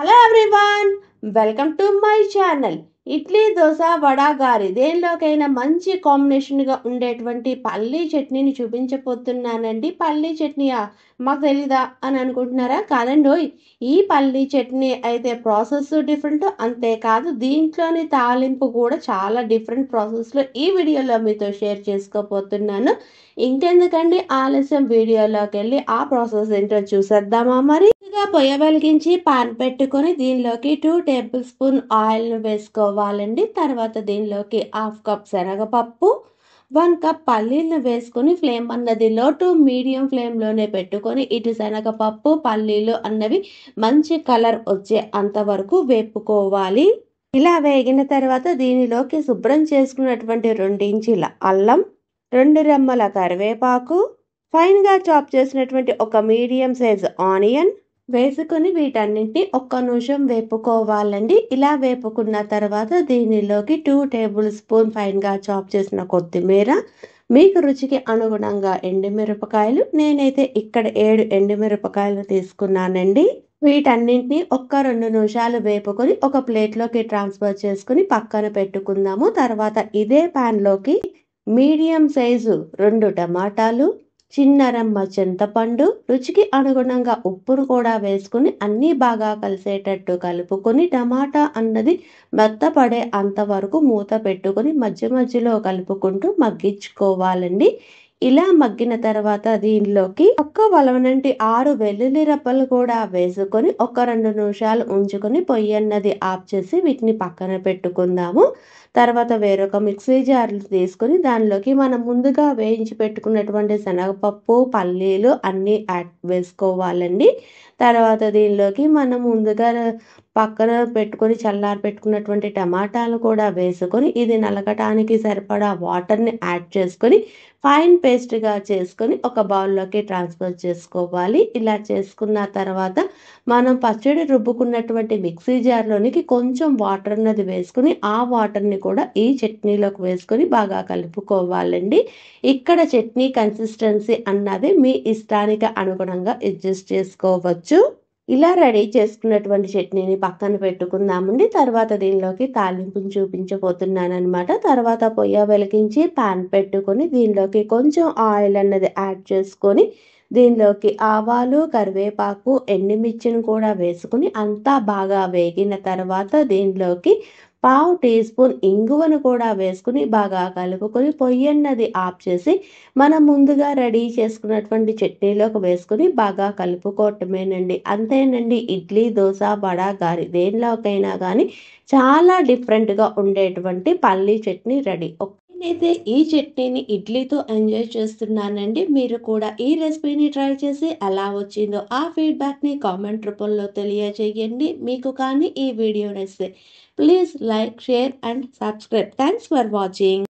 Hello everyone, welcome to my channel. Idli dosa vada గారి దేనిలోకైనా మంచి కాంబినేషన్గా ఉండేటువంటి పల్లీ చట్నీని చూపించబోతున్నానండి. పల్లీ చట్నీయా, మాకు తెలీదా అని అనుకుంటున్నారా? కాదండోయ్, ఈ పల్లీ చట్నీ అయితే ప్రాసెస్ డిఫరెంట్, అంతేకాదు దీంట్లోని తాలింపు కూడా చాలా డిఫరెంట్ ప్రాసెస్లో ఈ వీడియోలో మీతో షేర్ చేసుకోబోతున్నాను. ఇంకెందుకండి ఆలస్యం, వీడియోలోకి వెళ్ళి ఆ ప్రాసెస్ ఏంటో చూసేద్దామా మరి. పొయ్య వెలిగించి పాన్ పెట్టుకొని దీనిలోకి 2 టేబుల్ స్పూన్ ఆయిల్ను వేసుకోవాలండి. తర్వాత దీనిలోకి 1/2 కప్ శనగపప్పు, 1 కప్ పల్లీలను వేసుకొని ఫ్లేమ్ అన్నది లో టు మీడియం ఫ్లేమ్లోనే పెట్టుకొని ఇటు శనగపప్పు పల్లీలు అన్నవి మంచి కలర్ వచ్చే అంతవరకు వేపుకోవాలి. ఇలా వేగిన తర్వాత దీనిలోకి శుభ్రం చేసుకున్నటువంటి 2 ఇంచుల అల్లం, 2 రెమ్మల కరివేపాకు, ఫైన్గా చాప్ చేసినటువంటి ఒక మీడియం సైజ్ ఆనియన్ వేసుకొని వీటన్నింటినీ ఒక్క నిమిషం వేపుకోవాలండి. ఇలా వేపుకున్న తర్వాత దీనిలోకి 2 టేబుల్ స్పూన్ ఫైన్గా చాప్ చేసిన కొత్తిమీర, మీకు రుచికి అనుగుణంగా ఎండుమిరపకాయలు, నేనైతే ఇక్కడ 7 ఎండుమిరపకాయలు తీసుకున్నానండి. వీటన్నింటినీ ఒక్క 2 నిమిషాలు వేపుకొని ఒక ప్లేట్లోకి ట్రాన్స్ఫర్ చేసుకుని పక్కన పెట్టుకుందాము. తర్వాత ఇదే ప్యాన్లోకి మీడియం సైజు 2 టమాటాలు, చిన్న రెమ్మ చింతపండు, రుచికి అనుగుణంగా ఉప్పును కూడా వేసుకుని అన్నీ బాగా కలిసేటట్టు కలుపుకొని టమాటా అన్నది మెత్తపడే అంతవరకు మూత పెట్టుకొని మధ్య మధ్యలో కలుపుకుంటూ మగ్గించుకోవాలండి. ఇలా మగ్గిన తర్వాత దీనిలోకి ఒక్క వలవనంటి 6 వెల్లుల్లి రెబ్బలు కూడా వేసుకొని ఒక 2 నిమిషాలు ఉంచుకొని పొయ్యి అన్నది ఆఫ్ చేసి వీటిని పక్కన పెట్టుకుందాము. తర్వాత వేరొక మిక్సీ జార్లు తీసుకొని దానిలోకి మనం ముందుగా వేయించి పెట్టుకున్నటువంటి శనగపప్పు పల్లీలు అన్నీ వేసుకోవాలండి. తర్వాత దీనిలోకి మనం ముందుగా పక్కన పెట్టుకొని చల్లారి పెట్టుకున్నటువంటి టమాటాలు కూడా వేసుకొని ఇది నలగటానికి సరిపడా వాటర్ని యాడ్ చేసుకొని ఫైన్ పేస్ట్గా చేసుకొని ఒక బౌల్లోకి ట్రాన్స్ఫర్ చేసుకోవాలి. ఇలా చేసుకున్న తర్వాత మనం పచ్చడి రుబ్బుకున్నటువంటి మిక్సీ జార్లోనికి కొంచెం వాటర్ అన్నది వేసుకుని ఆ వాటర్ని కూడా ఈ చట్నీలోకి వేసుకొని బాగా కలుపుకోవాలండి. ఇక్కడ చట్నీ కన్సిస్టెన్సీ అన్నది మీ ఇష్టానికి అనుగుణంగా అడ్జస్ట్ చేసుకోవచ్చు. ఇలా రెడీ చేసుకున్నటువంటి చట్నీని పక్కన పెట్టుకుందామండి. తర్వాత దీనిలోకి తాలింపుని చూపించబోతున్నాను అనమాట. తర్వాత పొయ్య వెలిగించి పాన్ పెట్టుకొని దీనిలోకి కొంచెం ఆయిల్ అన్నది యాడ్ చేసుకొని దీనిలోకి ఆవాలు, కరివేపాకు, ఎండుమిర్చిని కూడా వేసుకుని అంతా బాగా వేగిన తర్వాత దీనిలోకి 1/2 టీ స్పూన్ ఇంగువను కూడా వేసుకుని బాగా కలుపుకొని పొయ్యి అన్నది ఆఫ్ చేసి మనం ముందుగా రెడీ చేసుకున్నటువంటి చట్నీలోకి వేసుకుని బాగా కలుపుకోవటమేనండి. అంతేనండి, ఇడ్లీ దోశ వడ గారి దేనిలోకైనా కానీ చాలా డిఫరెంట్గా ఉండేటువంటి పల్లీ చట్నీ రెడీ. నేనైతే ఈ చట్నీని ఇడ్లీతో ఎంజాయ్ చేస్తున్నానండి. మీరు కూడా ఈ రెసిపీని ట్రై చేసి ఎలా వచ్చిందో ఆ ఫీడ్బ్యాక్ని కామెంట్ రూపంలో తెలియజేయండి. మీకు కానీ ఈ వీడియో నచ్చితే please like, share and subscribe. Thanks for watching.